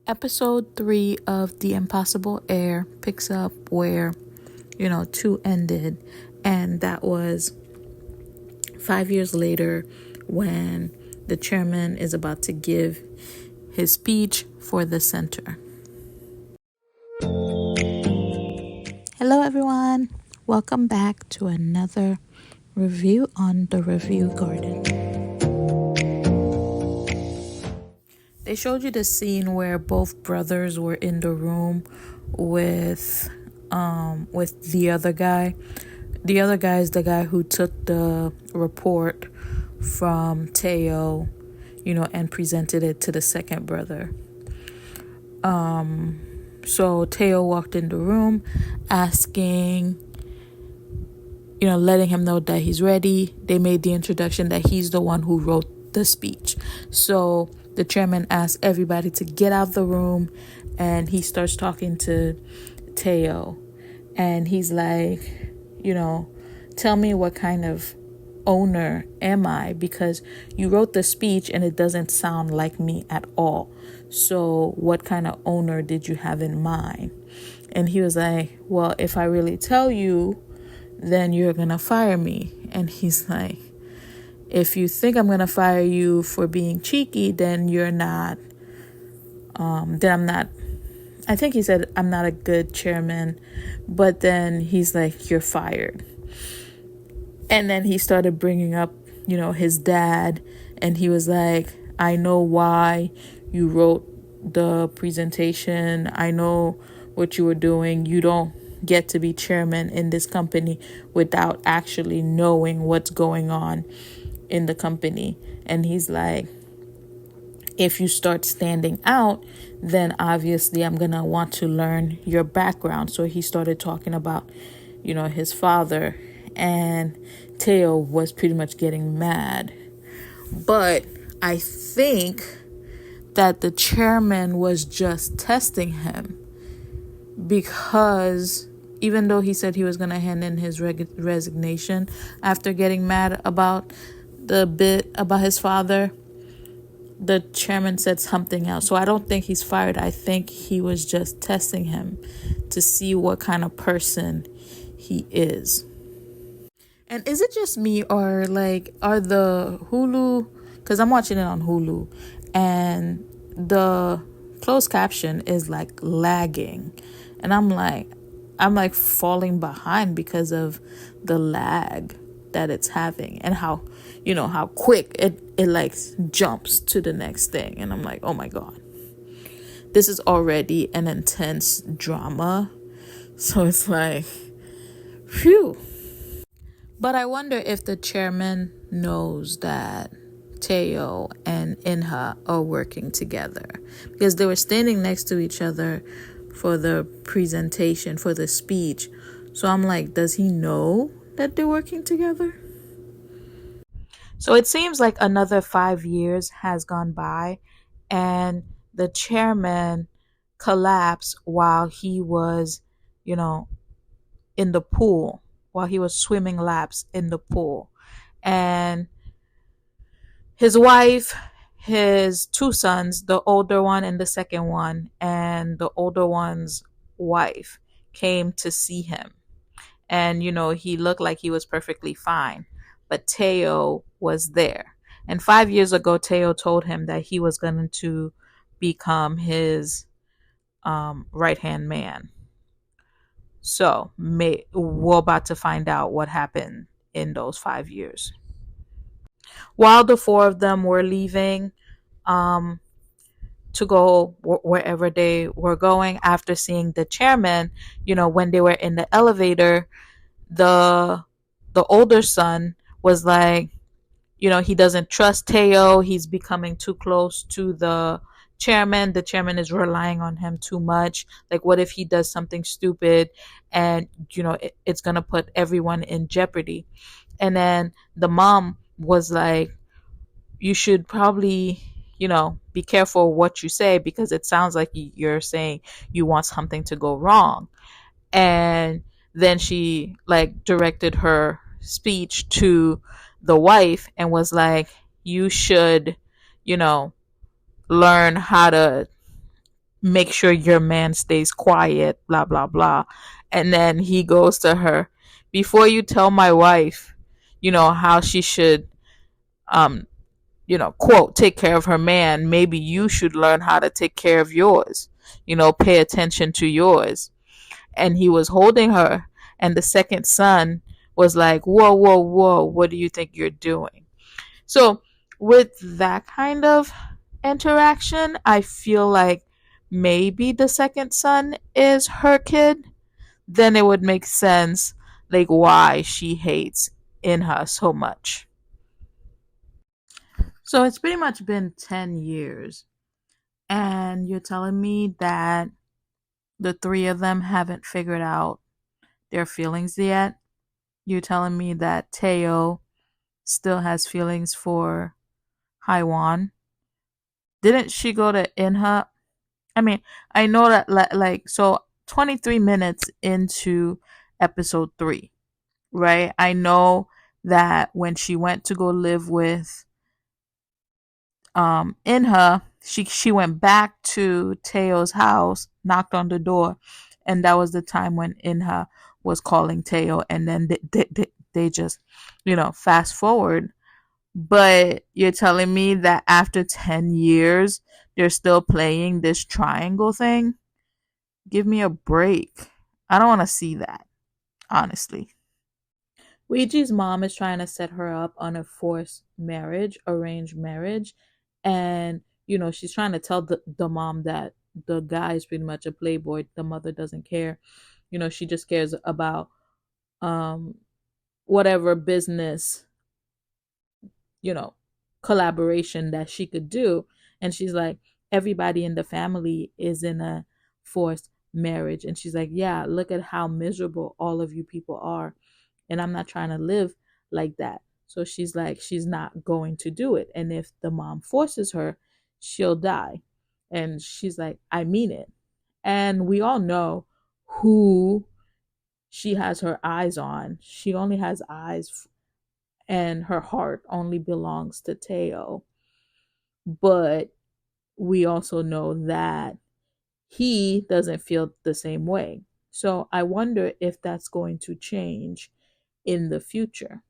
Episode 3 of The Impossible Heir picks up where, 2 ended, and that was 5 years later when the chairman is about to give his speech for the center. Hello, everyone. Welcome back to another review on the Review Garden. They showed you the scene where both brothers were in the room with the other guy. The other guy is the guy who took the report from Teo, and presented it to the second brother. So Teo walked in the room asking, letting him know that he's ready. They made the introduction that he's the one who wrote the speech. So the chairman asked everybody to get out of the room, and he starts talking to Teo. And he's like, tell me what kind of owner am I? Because you wrote the speech and it doesn't sound like me at all. So what kind of owner did you have in mind? And he was like, well, if I really tell you, then you're going to fire me. And he's like, if you think I'm going to fire you for being cheeky, then you're not, then I'm not, I think he said, I'm not a good chairman. But then he's like, you're fired. And then he started bringing up, his dad. And he was like, I know why you wrote the presentation. I know what you were doing. You don't get to be chairman in this company without actually knowing what's going on in the company. And he's like, if you start standing out, then obviously I'm gonna want to learn your background. So he started talking about, his father, and Teo was pretty much getting mad. But I think that the chairman was just testing him, because even though he said he was gonna hand in his resignation after getting mad about the bit about his father, the chairman said something else. So I don't think he's fired. I think he was just testing him to see what kind of person he is. And is it just me, or are the Hulu, because I'm watching it on Hulu, and the closed caption is lagging, and I'm like falling behind because of the lag that it's having, and how quick it jumps to the next thing. And I'm like, oh my God, this is already an intense drama. So it's like, phew. But I wonder if the chairman knows that Teo and Inha are working together, because they were standing next to each other for the presentation, for the speech. So I'm like, does he know that they're working together? So it seems like another 5 years has gone by, and the chairman collapsed while he was, in the pool, while he was swimming laps in the pool. And his wife, his 2 sons, the older one and the second one, and the older one's wife came to see him. And, he looked like he was perfectly fine. But Teo was there. And 5 years ago, Teo told him that he was going to become his right-hand man. So we're about to find out what happened in those 5 years. While the 4 of them were leaving to go wherever they were going, after seeing the chairman, when they were in the elevator, the older son was like, he doesn't trust Teo. He's becoming too close to the chairman. The chairman is relying on him too much. Like, what if he does something stupid and, it's going to put everyone in jeopardy? And then the mom was like, you should probably, be careful what you say, because it sounds like you're saying you want something to go wrong. And then she directed her speech to the wife and was like, you should, learn how to make sure your man stays quiet, blah, blah, blah. And then he goes to her, before you tell my wife, how she should, um, quote, take care of her man, maybe you should learn how to take care of yours, pay attention to yours. And he was holding her, and the second son was like, whoa, whoa, whoa, what do you think you're doing? So with that kind of interaction, I feel like maybe the second son is her kid. Then it would make sense, like, why she hates Inha so much. So it's pretty much been 10 years, and you're telling me that the three of them haven't figured out their feelings yet? You're telling me that Teo still has feelings for Haiwan? Didn't she go to Inha? I mean, I know that, like, so 23 minutes into episode 3, right? I know that when she went to go live with Inha, she went back to Teo's house, knocked on the door, and that was the time when Inha was calling Teo, and then they just, fast forward. But you're telling me that after 10 years, they're still playing this triangle thing? Give me a break. I don't want to see that, honestly. Ouija's mom is trying to set her up on a forced marriage, arranged marriage. And, she's trying to tell the mom that the guy is pretty much a playboy. The mother doesn't care. She just cares about um, whatever business, you know, collaboration that she could do. And she's like, everybody in the family is in a forced marriage. And she's like, yeah, look at how miserable all of you people are. And I'm not trying to live like that. So she's like, she's not going to do it. And if the mom forces her, she'll die. And she's like, I mean it. And we all know who she has her eyes on. She only has eyes, and her heart only belongs to Teo. But we also know that he doesn't feel the same way. So I wonder if that's going to change in the future.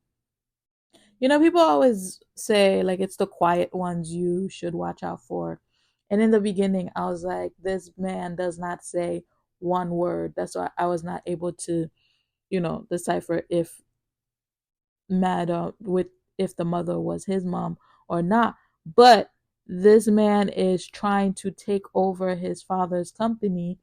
People always say, like, it's the quiet ones you should watch out for. And in the beginning, I was like, this man does not say one word. That's why I was not able to, decipher if mad with if the mother was his mom or not. But this man is trying to take over his father's company,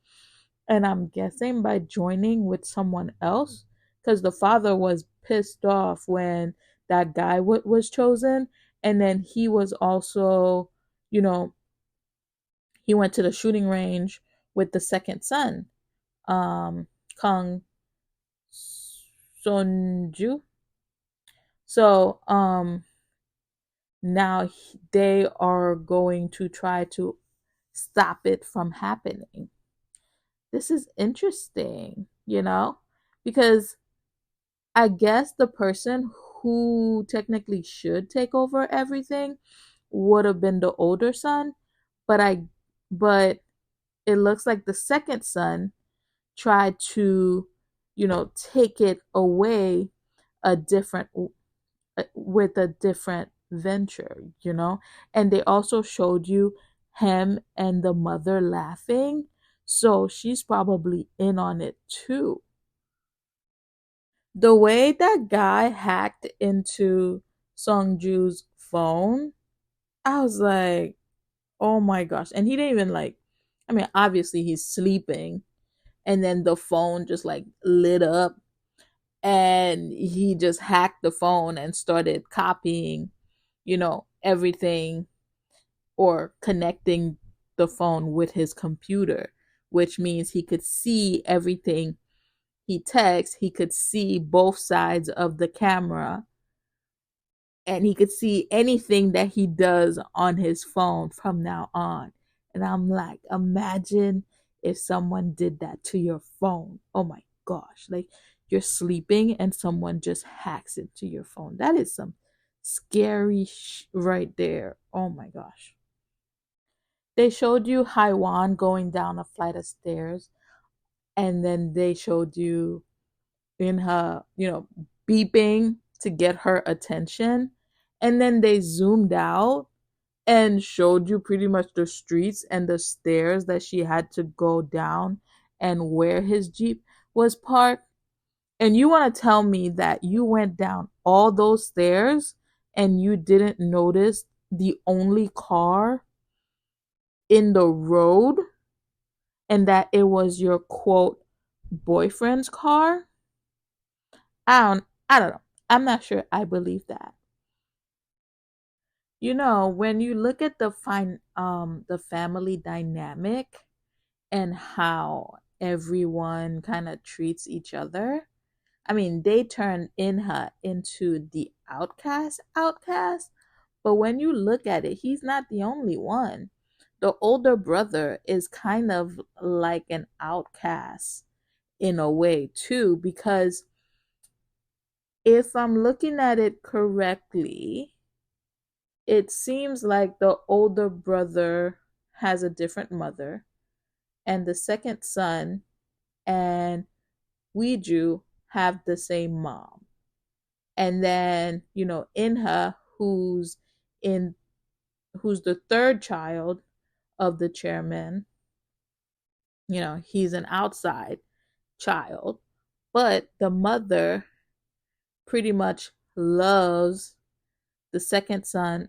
and I'm guessing by joining with someone else, because the father was pissed off when that guy was chosen. And then he was also, you know he went to the shooting range with the second son, Kang Sonju. So now they are going to try to stop it from happening. This is interesting, because I guess the person who technically should take over everything would have been the older son, but but it looks like the second son tried to, take it away a different with a different venture. And they also showed you him and the mother laughing, so she's probably in on it too. The way that guy hacked into Songju's phone, I was like, oh my gosh. And he didn't even, like, I mean, obviously he's sleeping, and then the phone just like lit up, and he just hacked the phone and started copying, everything, or connecting the phone with his computer, which means he could see everything he texts, he could see both sides of the camera, and he could see anything that he does on his phone from now on. And I'm like, imagine if someone did that to your phone. Oh my gosh. Like, you're sleeping and someone just hacks into your phone. That is some scary right there. Oh my gosh. They showed you Haiwan going down a flight of stairs, and then they showed you in her, beeping to get her attention. And then they zoomed out and showed you pretty much the streets and the stairs that she had to go down and where his Jeep was parked. And you want to tell me that you went down all those stairs and you didn't notice the only car in the road, and that it was your quote boyfriend's car? I don't know. I'm not sure I believe that. When you look at the family dynamic and how everyone kind of treats each other, I mean, they turn Inha into the outcast, but when you look at it, he's not the only one. The older brother is kind of like an outcast in a way too, because if I'm looking at it correctly, it seems like the older brother has a different mother, and the second son and Weiju have the same mom. And then, Inha, in who's the third child of the chairman, he's an outside child, but the mother pretty much loves the second son,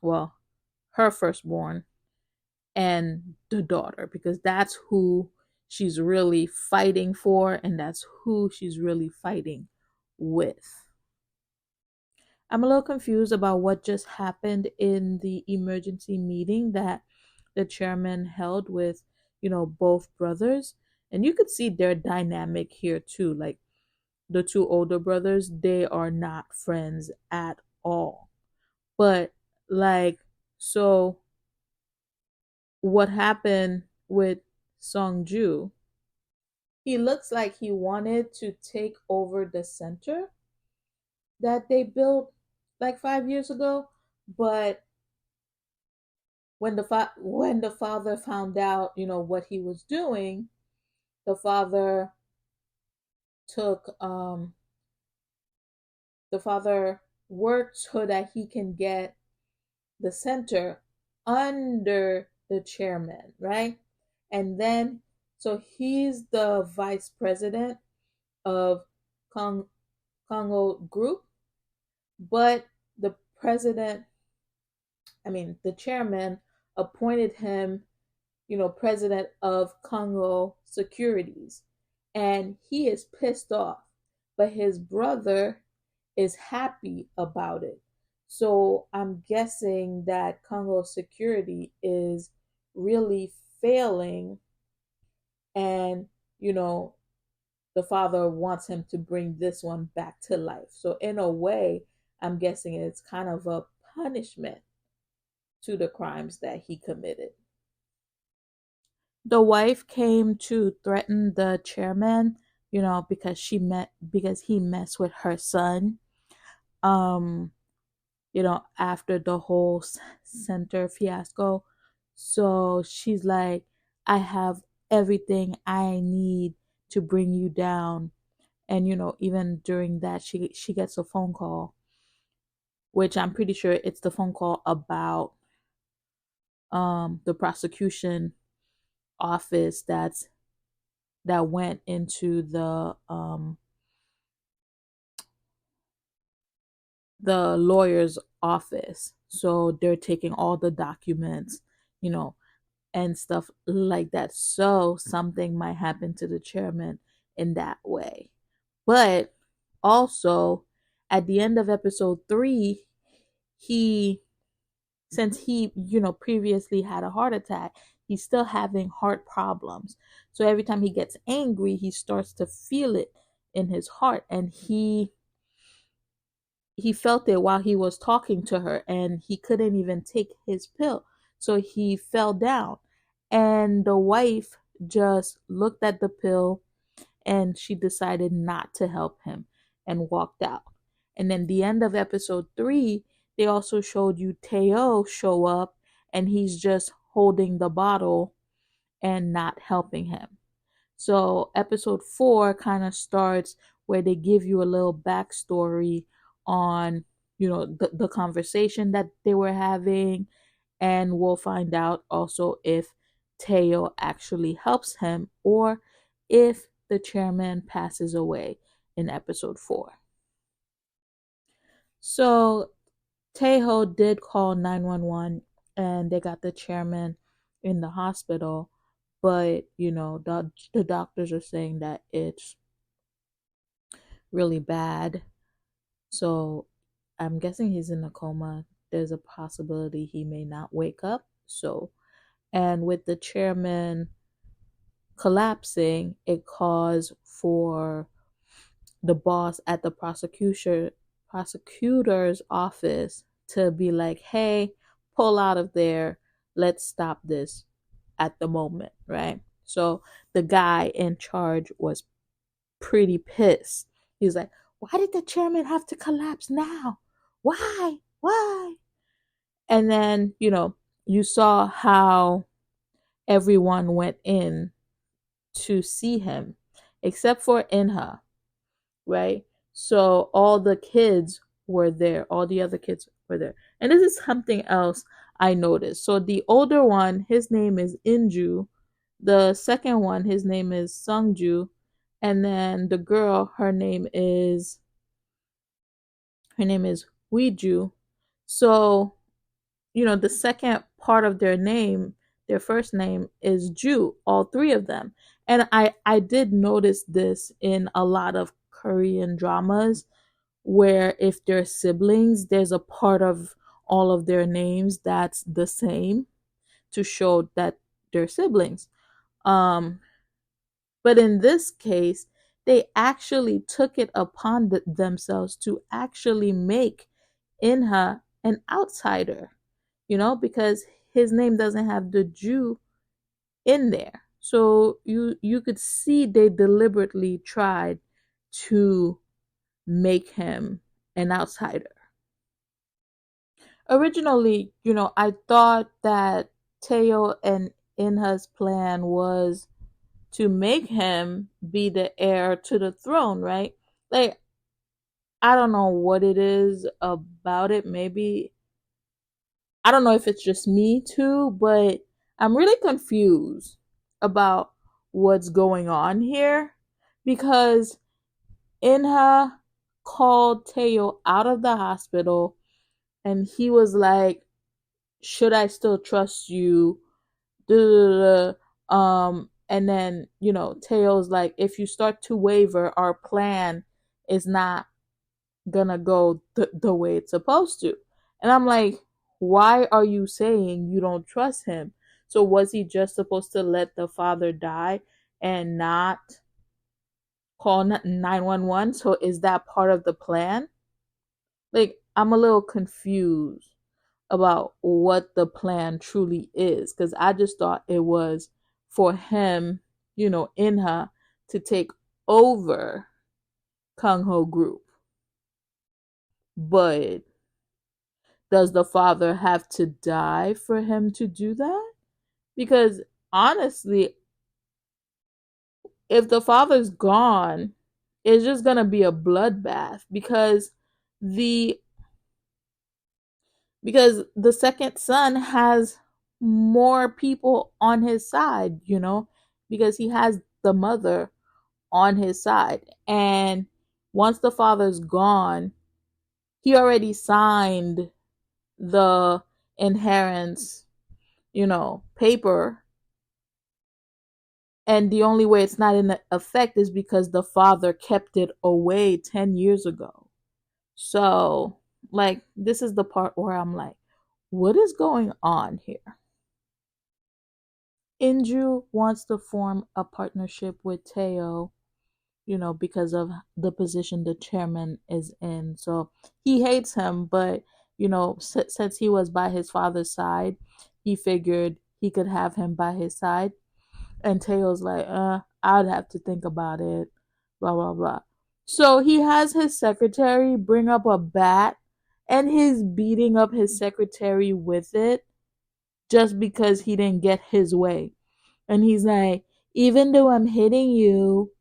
well, her firstborn, and the daughter, because that's who she's really fighting for and that's who she's really fighting with. I'm a little confused about what just happened in the emergency meeting that the chairman held with, both brothers. And you could see their dynamic here too. Like the two older brothers, they are not friends at all. But like, so what happened with Songju? He looks like he wanted to take over the center that they built like 5 years ago, but when the father found out, what he was doing, the father took the father worked so that he can get the center under the chairman, right? And then, so he's the vice president of Kong, Congo Group, but the president, the chairman appointed him, president of Congo Securities. And he is pissed off, but his brother is happy about it. So I'm guessing that Congo Security is really failing, and the father wants him to bring this one back to life. So in a way, I'm guessing it's kind of a punishment to the crimes that he committed. The wife came to threaten the chairman, because he messed with her son. Um, after the whole center fiasco. So she's like, I have everything I need to bring you down. And even during that, she gets a phone call, which I'm pretty sure it's the phone call about the prosecution office that went into the lawyer's office. So they're taking all the documents, you know, and stuff like that. So something might happen to the chairman in that way. But also, at the end of episode 3, he, since he, previously had a heart attack, he's still having heart problems. So every time he gets angry, he starts to feel it in his heart, and he felt it while he was talking to her, and he couldn't even take his pill. So he fell down, and the wife just looked at the pill, and she decided not to help him and walked out. And then the end of episode 3, they also showed you Teo show up, and he's just holding the bottle and not helping him. So episode 4 kind of starts where they give you a little backstory on, the conversation that they were having, and we'll find out also if Teo actually helps him or if the chairman passes away in episode 4. So Tejo did call 911 and they got the chairman in the hospital, but the doctors are saying that it's really bad. So I'm guessing he's in a coma. There's a possibility he may not wake up. So, and with the chairman collapsing, it caused for the boss at the prosecutor's office to be like, hey, pull out of there. Let's stop this at the moment, right? So the guy in charge was pretty pissed. He was like, why did the chairman have to collapse now? Why? Why? And then, you saw how everyone went in to see him, except for Inha, right? So all the kids were there. All the other kids were there. And this is something else I noticed. So the older one, his name is Inju. The second one, his name is Sungju. And then the girl, her name is Weiju. So, the second part of their name, their first name is Ju, all three of them. And I did notice this in a lot of Korean dramas where if they're siblings, there's a part of all of their names that's the same to show that they're siblings. Um, but in this case, they actually took it upon themselves to actually make Inha an outsider, because his name doesn't have the Jew in there. So you could see they deliberately tried to make him an outsider. Originally, I thought that Teo and Inha's plan was to make him be the heir to the throne, right? Like, I don't know what it is about it. Maybe, I don't know if it's just me too, but I'm really confused about what's going on here because Inha called Teo out of the hospital and he was like, should I still trust you? Duh, duh, duh, duh. And then, Teo's like, if you start to waver, our plan is not gonna go the way it's supposed to. And I'm like, why are you saying you don't trust him? So was he just supposed to let the father die and not call 911? So is that part of the plan? Like, I'm a little confused about what the plan truly is because I just thought it was for him, Inha to take over Kung Ho Group. But does the father have to die for him to do that? Because honestly, if the father's gone, it's just gonna be a bloodbath the because the second son has more people on his side, because he has the mother on his side. And once the father's gone, he already signed the inheritance, paper. And the only way it's not in effect is because the father kept it away 10 years ago. So, like, this is the part where I'm like, what is going on here? Inju wants to form a partnership with Teo, because of the position the chairman is in. So he hates him, but, since he was by his father's side, he figured he could have him by his side. And Teo's like, I'd have to think about it, blah, blah, blah. So he has his secretary bring up a bat and he's beating up his secretary with it. just because he didn't get his way. And he's like, even though I'm hitting you,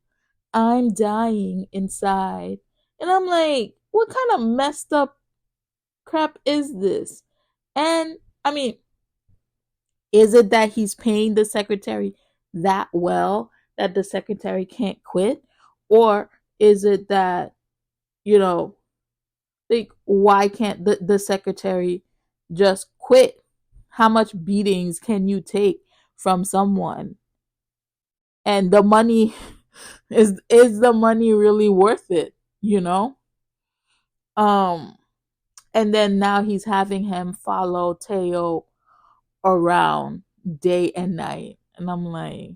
I'm dying inside. And I'm like, what kind of messed up crap is this? And I mean, is it that he's paying the secretary that well that the secretary can't quit? Or is it that, you know, like, why can't the secretary just quit? How much beatings can you take from someone? And the money is the money really worth it, you know? Um and then now he's having him follow Teo around day and night. And I'm like,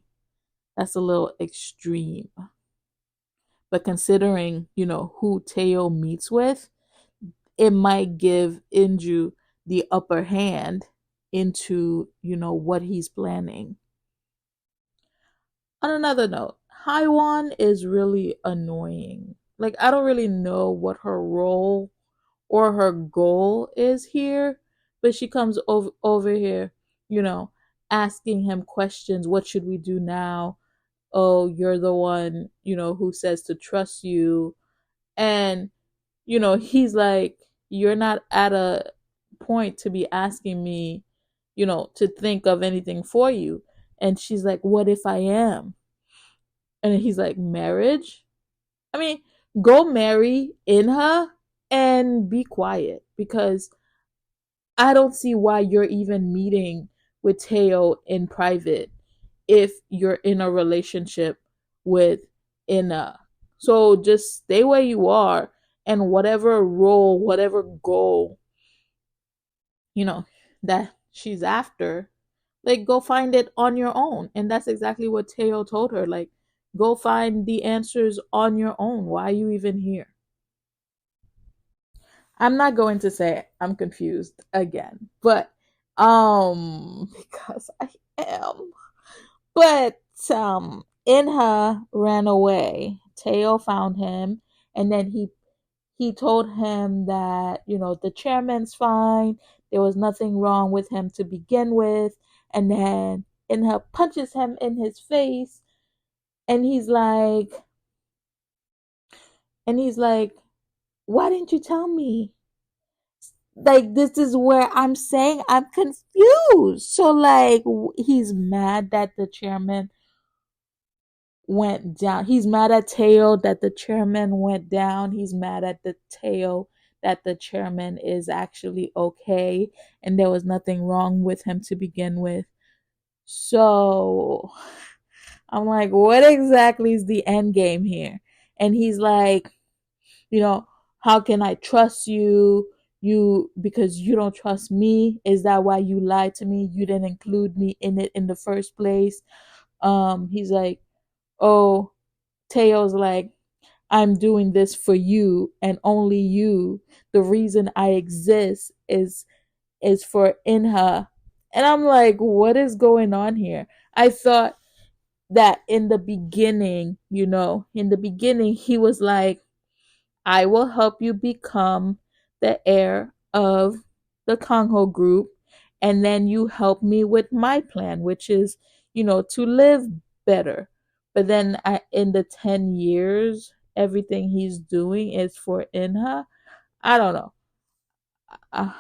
that's a little extreme. But considering, who Teo meets with, it might give Inju the upper hand into, what he's planning. On another note, Haiwan is really annoying. Like, I don't really know what her role or her goal is here, but she comes over here, you know, asking him questions. What should we do now? Oh, you're the one, who says to trust you. And, he's like, you're not at a point to be asking me, to think of anything for you. And she's like, what if I am? And he's like, marriage? I mean, go marry Inha and be quiet, because I don't see why you're even meeting with Teo in private if you're in a relationship with Inna. So just stay where you are, and whatever role, whatever goal, you know, that she's after, like, go find it on your own. And that's exactly what Teo told her. Like, go find the answers on your own. Why are you even here? I'm not going to say I'm confused again, but because I am. But Inha ran away. Teo found him, and then he told him that, the chairman's fine. There was nothing wrong with him to begin with. And then Inha punches him in his face, and he's like, why didn't you tell me? Like, this is where I'm saying I'm confused. So, like, he's mad that the chairman went down. He's mad at Teo that the chairman went down. He's mad at the Teo that the chairman is actually okay and there was nothing wrong with him to begin with. So I'm like, what exactly is the end game here? And he's like, you know, how can I trust you? Because you don't trust me. Is that why you lied to me? You didn't include me in it in the first place. He's like, oh, Teo's like, I'm doing this for you and only you. The reason I exist is for Inha. And I'm like, what is going on here? I thought that in the beginning he was like, I will help you become the heir of the Kongho group, and then you help me with my plan, which is, to live better. But then in the 10 years, everything he's doing is for Inha. I don't know. Uh,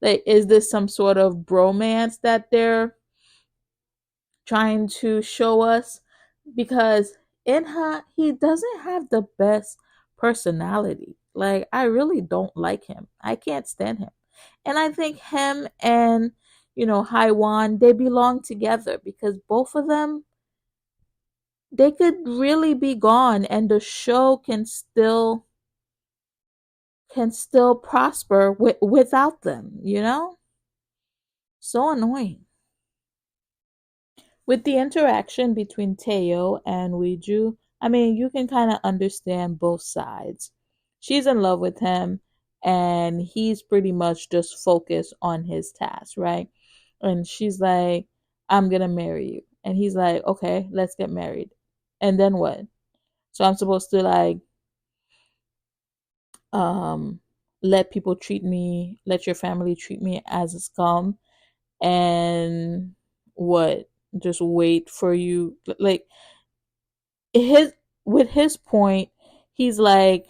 like, is this some sort of bromance that they're trying to show us? Because Inha, he doesn't have the best personality. Like, I really don't like him. I can't stand him. And I think him and, Haiwan, they belong together, because both of them, they could really be gone and the show can still prosper without them. So annoying. With the interaction between Teo and Weiju, I mean, you can kind of understand both sides. She's in love with him, and he's pretty much just focused on his task, right? And she's like, I'm gonna marry you. And he's like, okay, let's get married. And then what? So I'm supposed to, like, um let your family treat me as a scum, and what, just wait for you, like his with his point, he's like,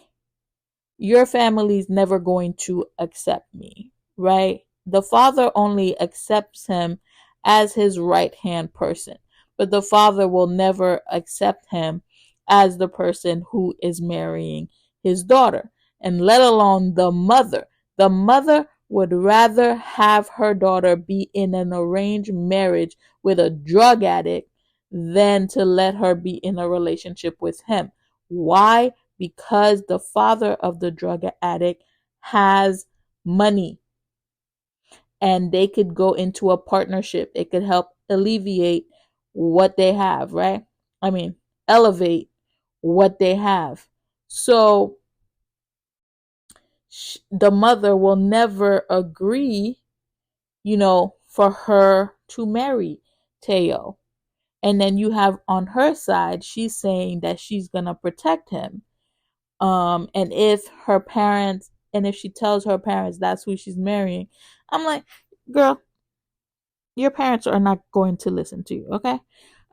your family's never going to accept me, right? The father only accepts him as his right hand person, but the father will never accept him as the person who is marrying his daughter, and let alone the mother. The mother would rather have her daughter be in an arranged marriage with a drug addict than to let her be in a relationship with him. Why? Because the father of the drug addict has money and they could go into a partnership. It could help alleviate what they have, right? I mean, elevate what they have. So the mother will never agree, for her to marry Teo. And then you have on her side, she's saying that she's going to protect him. And if she tells her parents that's who she's marrying, I'm like, girl, your parents are not going to listen to you, okay?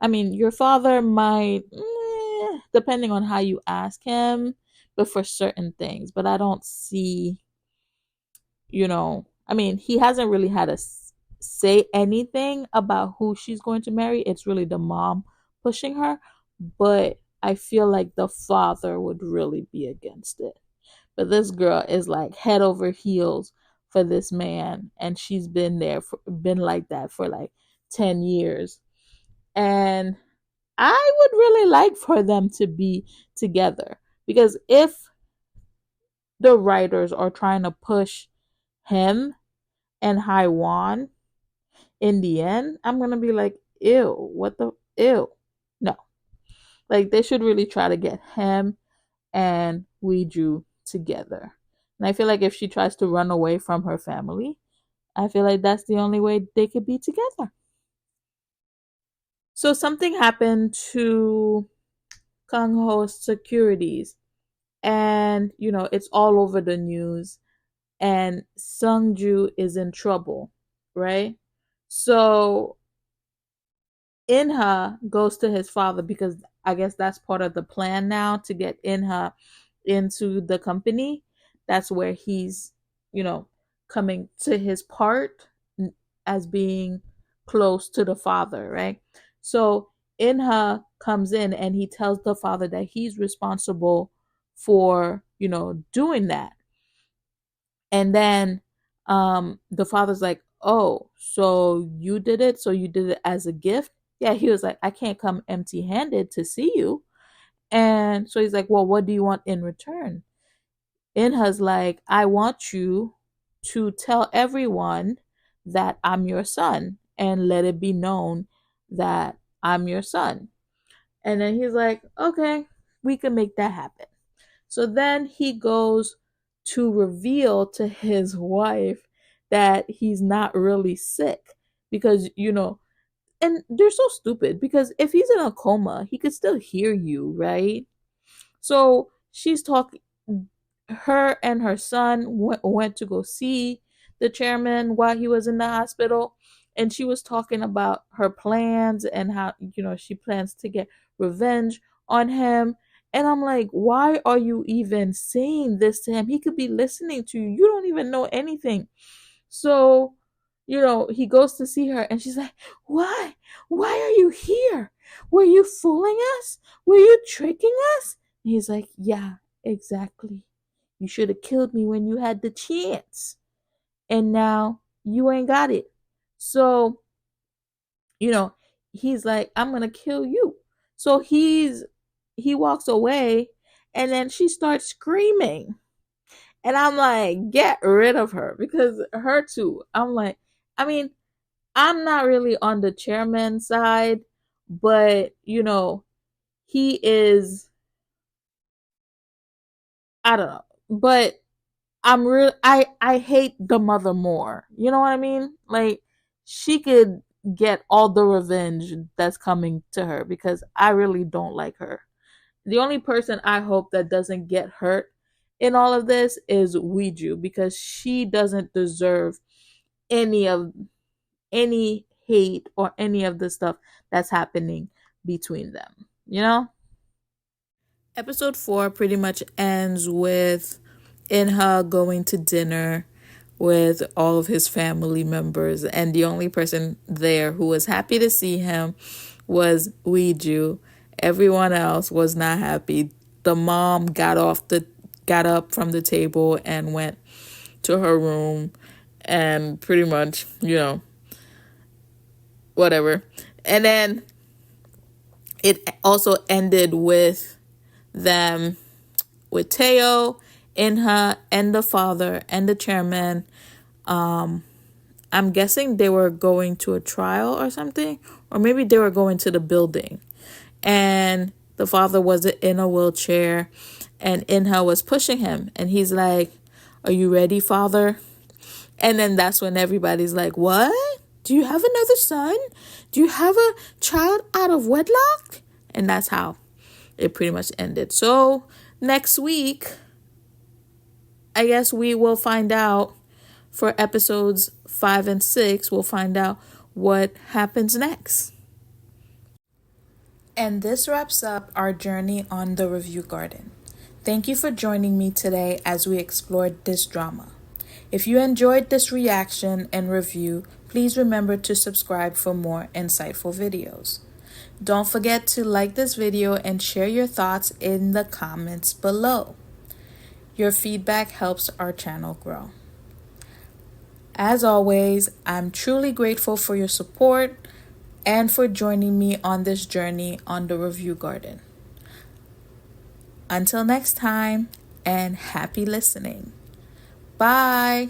I mean, your father might, depending on how you ask him, but for certain things. But I don't see, I mean, he hasn't really had to say anything about who she's going to marry. It's really the mom pushing her. But I feel like the father would really be against it. But this girl is like head over heels for this man, and she's been like that for like 10 years. And I would really like for them to be together, because if the writers are trying to push him and Haiwan in the end, I'm going to be like, ew, what the ew. No. Like they should really try to get him and Weiju together. And I feel like if she tries to run away from her family, I feel like that's the only way they could be together. So something happened to Kang Ho's securities, and it's all over the news, and Sungju is in trouble, right? So Inha goes to his father, because I guess that's part of the plan now to get Inha into the company. That's where he's, you know, coming to his part as being close to the father, right? So Inha comes in and he tells the father that he's responsible for, doing that. And then the father's like, "Oh, so you did it? So you did it as a gift?" Yeah, he was like, "I can't come empty-handed to see you." And so he's like, "Well, what do you want in return?" Inha's like, "I want you to tell everyone that I'm your son and let it be known that I'm your son." And then he's like, "Okay, we can make that happen." So then he goes to reveal to his wife that he's not really sick, because, and they're so stupid, because if he's in a coma, he could still hear you, right? So she's talking, her and her son went to go see the chairman while he was in the hospital, and she was talking about her plans and how, she plans to get revenge on him. And I'm like, why are you even saying this to him? He could be listening to you. You don't even know anything. So, he goes to see her and she's like, "Why? Why are you here? Were you fooling us? Were you tricking us?" And he's like, "Yeah, exactly. You should have killed me when you had the chance. And now you ain't got it." So, you know, he's like, "I'm going to kill you." So he walks away, and then she starts screaming. And I'm like, get rid of her, because her too. I'm like, I mean, I'm not really on the chairman side, but he is, I don't know. But I hate the mother more. You know what I mean? Like she could get all the revenge that's coming to her, because I really don't like her. The only person I hope that doesn't get hurt in all of this is Weiju, because she doesn't deserve any of any hate or any of the stuff that's happening between them, you know? Episode 4 pretty much ends with Inha going to dinner with all of his family members, and the only person there who was happy to see him was Weiju. Everyone else was not happy. The mom got up from the table and went to her room and pretty much, whatever. And then it also ended with them, with Teo, Inha, and the father and the chairman. I'm guessing they were going to a trial or something, or maybe they were going to the building. And the father was in a wheelchair, and Inha was pushing him. And he's like, "Are you ready, father?" And then that's when everybody's like, "What? Do you have another son? Do you have a child out of wedlock?" And that's how it pretty much ended. So next week, I guess we will find out for episodes 5 and 6. We'll find out what happens next. And this wraps up our journey on the Review Garden. Thank you for joining me today as we explored this drama. If you enjoyed this reaction and review, please remember to subscribe for more insightful videos. Don't forget to like this video and share your thoughts in the comments below. Your feedback helps our channel grow. As always, I'm truly grateful for your support and for joining me on this journey on the Review Garden. Until next time, and happy listening. Bye.